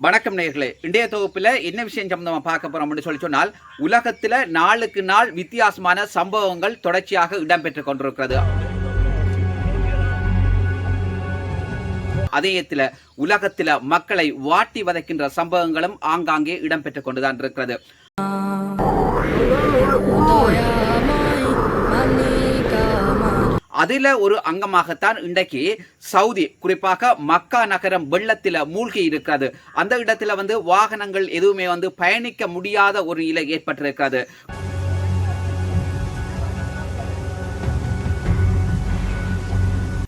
வணக்கம் நேயர்களே, இன்றைய தொகுப்பில் என்ன விஷயம் சம்பந்தமாக பார்க்க போறோம்னு சொன்னால், உலகத்தில் நாளுக்கு நாள் வித்தியாசமான சம்பவங்கள் தொடர்ச்சியாக இடம்பெற்றுக் கொண்டிருக்கிறது. அதேயத்தில் உலகத்தில் மக்களை வாட்டி வதைக்கின்ற சம்பவங்களும் ஆங்காங்கே இடம்பெற்றுக் கொண்டுதான் இருக்கிறது. அதில் ஒரு அங்கமாகத்தான் இன்றைக்கு சவுதி, குறிப்பாக மக்கா நகரம் வெள்ளத்தில் மூழ்கி இருக்கிறது. அந்த இடத்துல வாகனங்கள் எதுவுமே பயணிக்க முடியாத ஒரு நிலை ஏற்பட்டிருக்கிறது.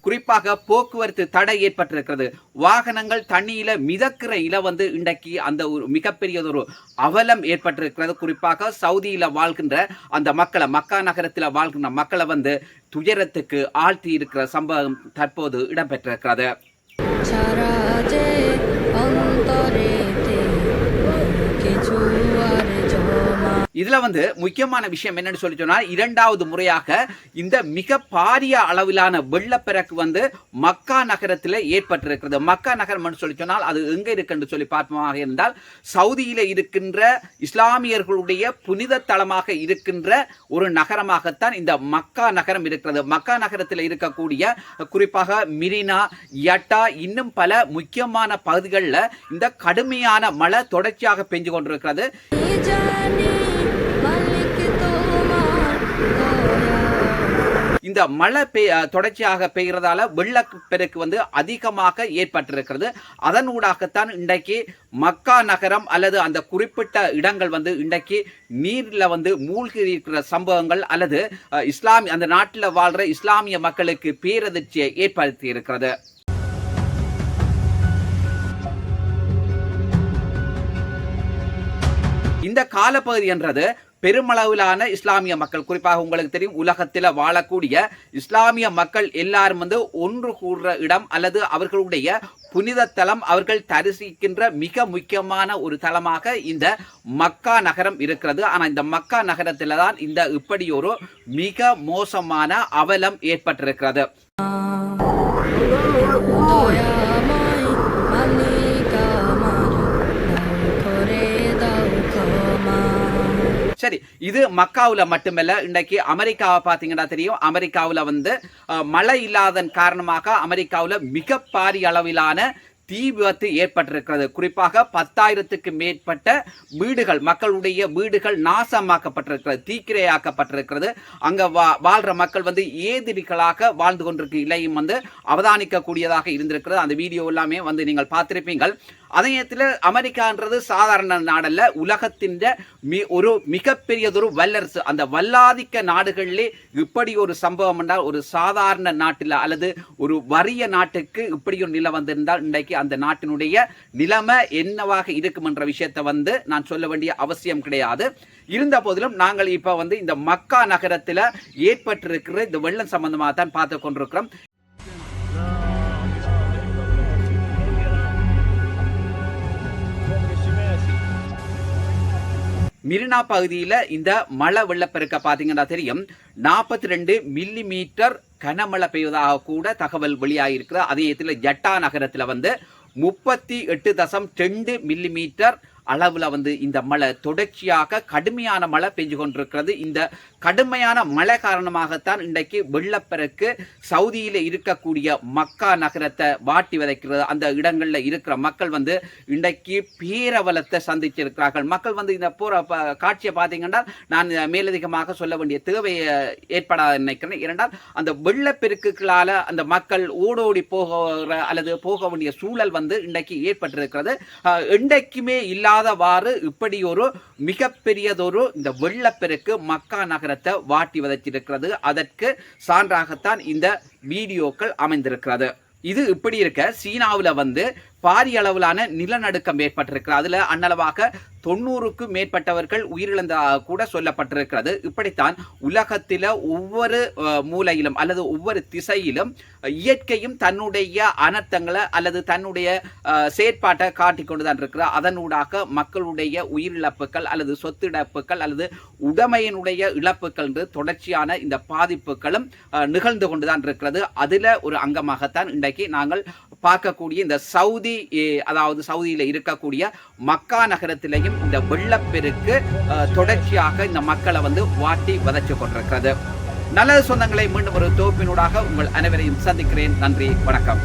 குறிப்பாக போக்குவரத்து தடை ஏற்பட்டிருக்கிறது. வாகனங்கள் தண்ணியில மிதக்கிற இல இன்றைக்கு அந்த ஒரு மிகப்பெரியதொரு அவலம் ஏற்பட்டிருக்கிறது. குறிப்பாக சவுதியில வாழ்கின்ற அந்த மக்களை, மக்கா நகரத்தில் வாழ்கின்ற மக்களை துயரத்துக்கு ஆழ்த்தி இருக்கிற சம்பவம் தற்போது இடம்பெற்றிருக்கிறது. இதுல முக்கியமான விஷயம் என்னன்னு சொல்லி சொன்னால், இரண்டாவது முறையாக இந்த மிக பாரிய அளவிலான வெள்ளப்பெருக்கு மக்கா நகரத்தில் ஏற்பட்டிருக்கிறது. மக்கா நகரம் சொல்லி சொன்னால் அது எங்க இருக்கு சொல்லி பார்ப்போமாக இருந்தால், சவுதியில இருக்கின்ற இஸ்லாமியர்களுடைய புனித தலமாக இருக்கின்ற ஒரு நகரமாகத்தான் இந்த மக்கா நகரம் இருக்கிறது. மக்கா நகரத்தில் இருக்கக்கூடிய குறிப்பாக மிரினா, யட்டா, இன்னும் பல முக்கியமான பகுதிகளில் இந்த கடுமையான மழை தொடர்ச்சியாக பெஞ்சு கொண்டிருக்கிறது. இந்த மழை தொடர்ச்சியாக பெய்கிறதால வெள்ளப்பெருக்கு அதிகமாக ஏற்பட்டிருக்கிறது. அதனூடாகத்தான் இன்றைக்கு மக்கா நகரம் அல்லது அந்த குறிப்பிட்ட இடங்கள் இன்றைக்கு நீரில் மூழ்கி இருக்கிற சம்பவங்கள் அல்லது அந்த நாட்டில் வாழ்ற இஸ்லாமிய மக்களுக்கு பேரதிர்ச்சியை ஏற்படுத்தி இருக்கிறது. இந்த காலப்பகுதி என்றது பெருமளவிலான இஸ்லாமிய மக்கள், குறிப்பாக உங்களுக்கு தெரியும், உலகத்தில் வாழக்கூடிய இஸ்லாமிய மக்கள் எல்லாரும் ஒன்று கூடுற இடம் அல்லது அவர்களுடைய புனித தலம், அவர்கள் தரிசிக்கின்ற மிக முக்கியமான ஒரு தலமாக இந்த மக்கா நகரம் இருக்கிறது. ஆனால் இந்த மக்கா நகரத்தில் தான் இந்த இப்படி ஒரு மிக மோசமான அவலம் ஏற்பட்டிருக்கிறது. சரி, இது மக்காவுல மட்டுமல்ல, இன்றைக்கு அமெரிக்காவை பார்த்தீங்கன்னா தெரியும். அமெரிக்காவில் மழை இல்லாதன் காரணமாக அமெரிக்காவில் மிக பாரிய அளவிலான தீ விபத்து ஏற்பட்டிருக்கிறது. குறிப்பாக 10,000க்கு மேற்பட்ட வீடுகள், மக்களுடைய வீடுகள் நாசமாக்கப்பட்டிருக்கிறது, தீக்கிரையாக்கப்பட்டிருக்கிறது. அங்க வாழ்ற மக்கள் ஏதிரிகளாக வாழ்ந்து கொண்டிருக்க இலையும் அவதானிக்க கூடியதாக இருந்திருக்கிறது. அந்த வீடியோ எல்லாமே நீங்கள் பார்த்திருப்பீங்கள். அதே நேரத்தில் அமெரிக்கான்றது சாதாரண நாடல்ல, உலகத்தின் ஒரு மிகப்பெரியதொரு வல்லரசு. அந்த வல்லாதிக்க நாடுகளிலே இப்படி ஒரு சம்பவம் என்றால், ஒரு சாதாரண நாட்டில் அல்லது ஒரு வறிய நாட்டுக்கு இப்படி ஒரு நிலை வந்திருந்தால் இன்றைக்கு அந்த நாட்டினுடைய நிலைமை என்னவாக இருக்கும் என்ற விஷயத்தை நான் சொல்ல வேண்டிய அவசியம் கிடையாது. இருந்த போதிலும் நாங்கள் இப்ப இந்த மக்கா நகரத்தில் ஏற்பட்டிருக்கிற இந்த வெள்ளம் சம்பந்தமாக தான் பார்த்து கொண்டிருக்கிறோம். மிரினா பகுதியில் இந்த மழை வெள்ளப்பெருக்க பார்த்தீங்கன்னா தெரியும், 42 மில்லிமீட்டர் கனமழை பெய்வதாக கூட தகவல் வெளியாகிருக்கிறது. அதே நேரத்தில் ஜட்டா நகரத்தில் 38.2 மில்லிமீட்டர் அளவில் இந்த மழை தொடர்ச்சியாக கடுமையான மழை பெஞ்சு கொண்டிருக்கிறது. இந்த கடுமையான மழை காரணமாகத்தான் இன்றைக்கு வெள்ளப்பெருக்கு சவுதியில் இருக்கக்கூடிய மக்கா நகரத்தை வாட்டி வதைக்கிறது. அந்த இடங்களில் இருக்கிற மக்கள் இன்றைக்கு பேரவலத்தை சந்திச்சிருக்கிறார்கள். மக்கள் இந்த போற காட்சியை பார்த்தீங்கன்னா நான் மேலதிகமாக சொல்ல வேண்டிய தேவையை ஏற்படாத நினைக்கிறேன். இரண்டால் அந்த வெள்ளப்பெருக்குகளால் அந்த மக்கள் ஓடோடி போகிற அல்லது போக வேண்டிய சூழல் இன்றைக்கு ஏற்பட்டிருக்கிறது. இன்றைக்குமே இல்லாதவாறு இப்படி ஒரு மிகப்பெரியதொரு இந்த வெள்ளப்பெருக்கு மக்கா நகரத்தை வாட்டி வதைச்சிருக்கிறது. அதற்கு சான்றாகத்தான் இந்த வீடியோக்கள் அமைந்திருக்கிறது. இது இப்படி இருக்க, சீனாவில் பாரிய அளவிலான நிலநடுக்கம் ஏற்பட்டிருக்கிறது. அதுல அன்னளவாக 90க்கும் மேற்பட்டவர்கள் உயிரிழந்ததாக கூட சொல்லப்பட்டிருக்கிறது. இப்படித்தான் உலகத்தில் ஒவ்வொரு மூலையிலும் அல்லது ஒவ்வொரு திசையிலும் இயற்கையும் தன்னுடைய அனர்த்தங்களை அல்லது தன்னுடைய செயற்பாட்டை காட்டிக்கொண்டுதான் இருக்கிறார். அதனூடாக மக்களுடைய உயிரிழப்புகள் அல்லது சொத்து இழப்புகள் அல்லது உடைமையினுடைய இழப்புகள் என்று தொடர்ச்சியான இந்த பாதிப்புகளும் நிகழ்ந்து கொண்டுதான் இருக்கிறது. அதுல ஒரு அங்கமாகத்தான் இன்றைக்கு நாங்கள் பார்க்கக்கூடிய இந்த சவுதி அதாவது சவுதியில் இருக்கக்கூடிய மக்கா நகரத்திலையும் இந்த வெள்ளப்பெருக்கு தொடர்ச்சியாக இந்த மக்களை வந்து வாட்டி வதச்சு கொண்டிருக்கிறது. நல்ல சொந்தங்களை மீண்டும் ஒரு தொகுப்பினூடாக உங்கள் அனைவரையும் சந்திக்கிறேன். நன்றி, வணக்கம்.